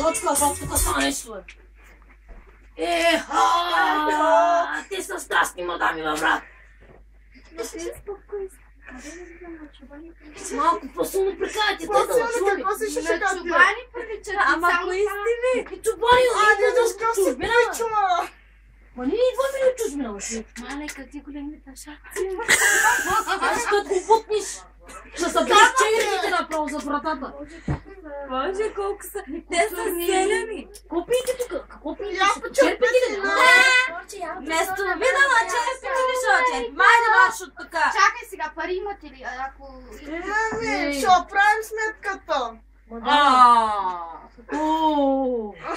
Точка, тук става нещо, бе. Те са страстни мадами, бе, брат. Малко по-силно прекарате, той да чуваме. Какво си ще кажете? Чубани приличат. Ама кои сте ви? Чубани, Защо си причума? Ма ние идваме ли от чужбина, бе? Мале, какви големите шапци. Аз като го бутниш, ще събереш чегрите направо за вратата. Боже, колко са. Те са селени. Какво пиете тук? Какво пиете? Я почерпете ли? Вместо вида на черпите ли ще черпи? Майде марш от тук. Чакай сега, пари имате ли? Ако... Ще оправим сметката.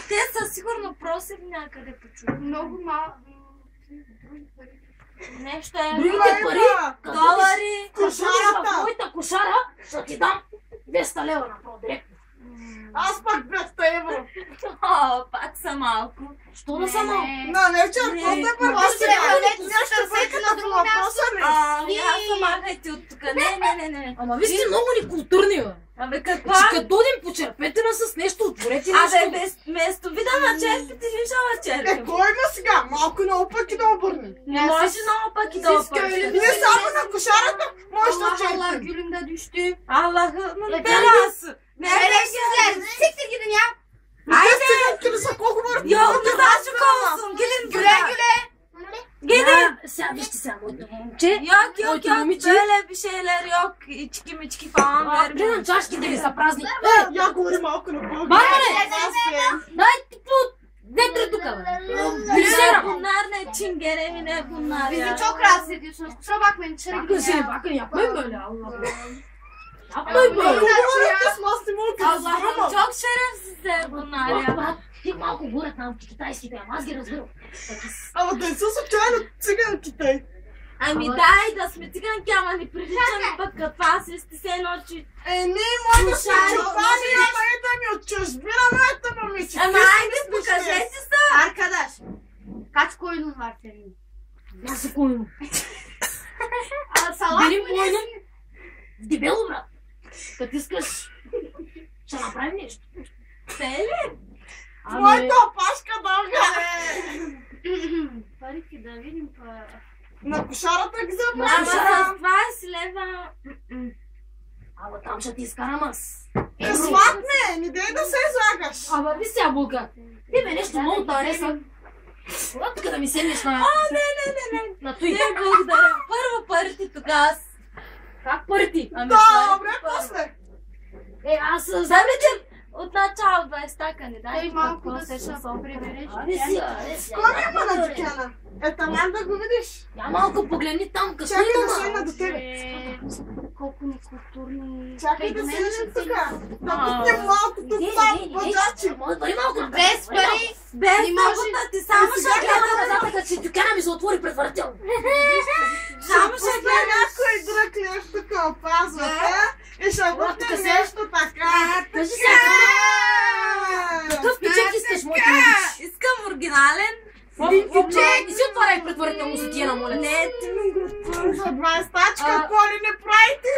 Те са сигурно просили някъде по чук. Много малко. Нещо е. Другите пари? Долари. Като ходиш в моята кошара, ще ти дам 200 лева направо директно. Аз пак 200 евро. Пак са малко. Що да са малко? Не, че просто е първо сега. Нещо бъдете на друго въпроса ли? Аз махайте от тук. Не. Ама вие сте много некултурни, бе. Абе каква? Че като дойдем почерпете на с нещо, отворете нещо. Абе вместо вида на черпите ли ще черпим? Кой има сега? Малко наопак и да обърне. Не може много пък и да опърши. Не само на кошарата, може да Allah черпим. gülüm de düştü. Аллах, беласу. Şerefsizler. Siktir gidin ya. Айде! Са колко бързо. Yok, ne daha çok olsun. Gelin Güle buraya. güle. Gelin. Сега вижте сега, моето момче. Yok, böyle bir şeyler yok. İçki miçki falan Гледам vermiyorum. чашките ви са празни. Я говори малко на български. Барбаре! Дай ти по детре тук, бе. Визера! Bunlar ne çingene mi ne bunlar Bizi ya. çok rahatsız ediyorsunuz. Kusura bakmayın dışarı Bakın gidin seni, ya. bakın yapmayın böyle Allah Allah. Yapmayın böyle. Говорите с мастимото. Allah'ım çok şerefsizler bunlar Бах, ya. брат, ти малко говорят нам китайските, ама аз ги разбирам. Ама да не са случайно циганките. Ами дай да сме циганки, ама не приличаме пък каква си сте се едно, че... Не, моята са чупани, ама ета ми от чужбина, моята момиче. Ама айде покажете се! Arkadaş. Kaç koyunun var senin? Nasıl koyun? Salak Benim mı koyunum nesin? debelo, брат. Като искаш, ще направим нещо. Сели? Моята опашка дълга. Парите да видим па... На кошарата ги Ама забравя. с 20 лева... Ама там ще ти изкарам аз. Сватне, не дей да се излагаш. Ама ви сега, Булка, ти ме нещо много да хареса. Кога тук да ми седнеш на... Не. На той. Не, благодаря. Първо парите тогава. Как пари? Ами Добре, после. Аз... Замете от начало 20 не дай. Той малко какво да се се шо- прибереш. Аре си, Кой ми е на дикана? Там да го видиш. Я малко погледни там, какво Чакай да има. седна до тебе. Колко некултурни... Чакай да седнеш тук. Да А. путнем малко тук там, базачи. Моят пари малко. Без пари! Без Не може. работа ти само Сега ще гледам гледам. назад, че тюкана ми се отвори предварително. Само ще После гледам. някой друг нещо тук опазвате. И ще бутнем нещо така. Кажи сега, какъв пичек искаш, моето момиче? Искам оригинален. Не си отваряй предварително за тия, моля. Не, ти ми го За 20-тачка, какво ли не правите,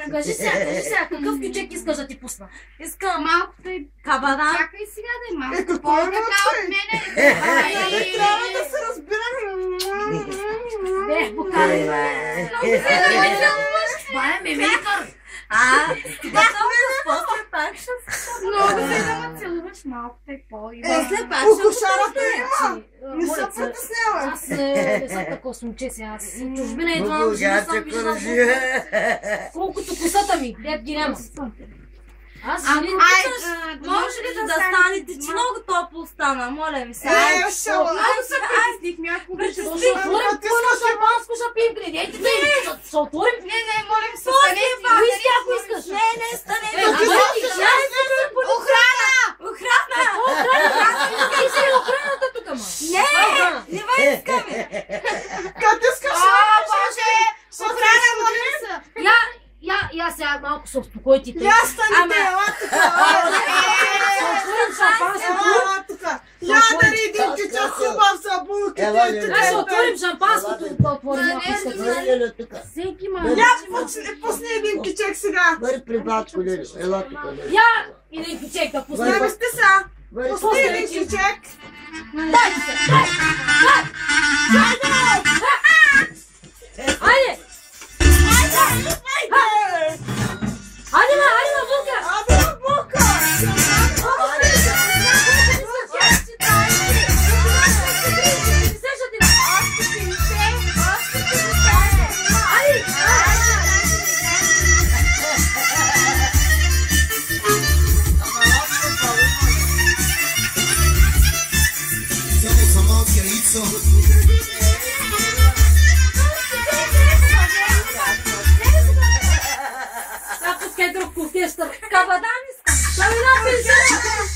бе? Кажи сега, какъв пичек искаш да ти пусна? искам Малко той... кабана. Чакай сега да е малко. Какво има По-така от той? мене. Трябва да се разбираме. Не, покарай, бе. Това е мемеликър. Стига толкова, после пак ще се... Много се да ме целуваш малко тепло. После пак У ще кошарата има. Не Моля се се. притеснява. Аз не съм такова момче сега. Аз чужбина идвам, жена съм виждала колкото косата ми, дет ги няма. Аз жени... Може ли да станете, че много топло стана, моля ви се. Ще много се притеснихме, ако беше Ще отворим пълно шампанско, ще пием кредитите и ще отворим... Не, молим се, Уиски, ако искаш. Не, стане. Охрана! Охрана! Ти си охраната тук, ма. Не ме искаме. Като искаш, Боже! Охрана, молим се! Я сега малко се успокойте. я станете, ела тук. Ще отворим шампанското. Ела тук. Я да един кича хубав за булките. Аз ще отворим шампанското, да отворим ако искате. Всеки ма. Я пусни един кичек сега. Бъде при батко, Лелю. Ела тук, Лелю. Я един пичек да пусна. Снеми сте сега. Пусти личичек. Дай се! Дай! Айде! Айде, Вулка! Абе, бука!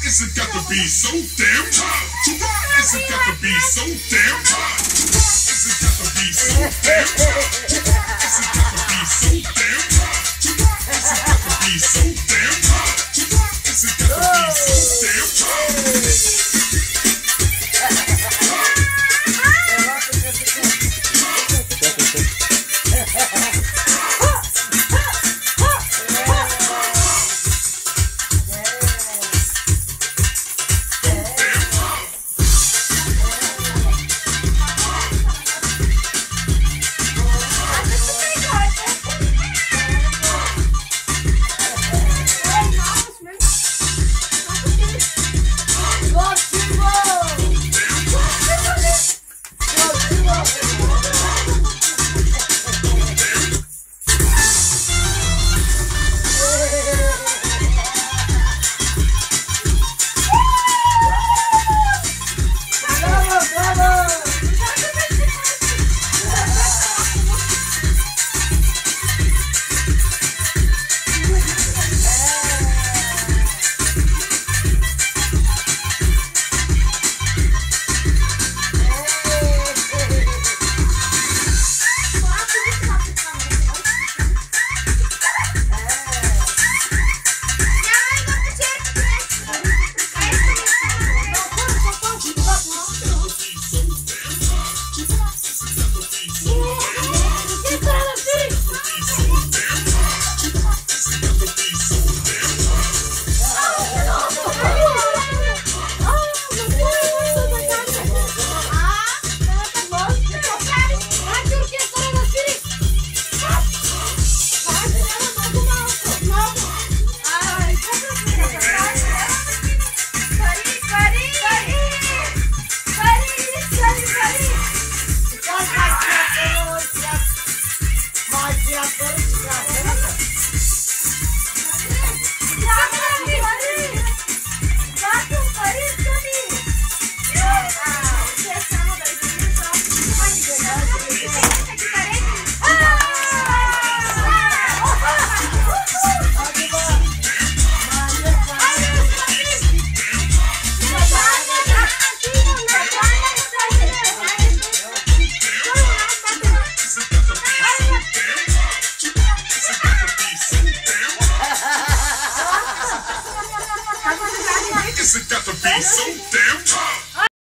Is it got to be so damn tough? Is it got to be so damn tough? Is it got to be so damn tough? Is it got to be so damn tough? Is it got to be so damn tough? Is it got to be so damn tough? Is it got to be so damn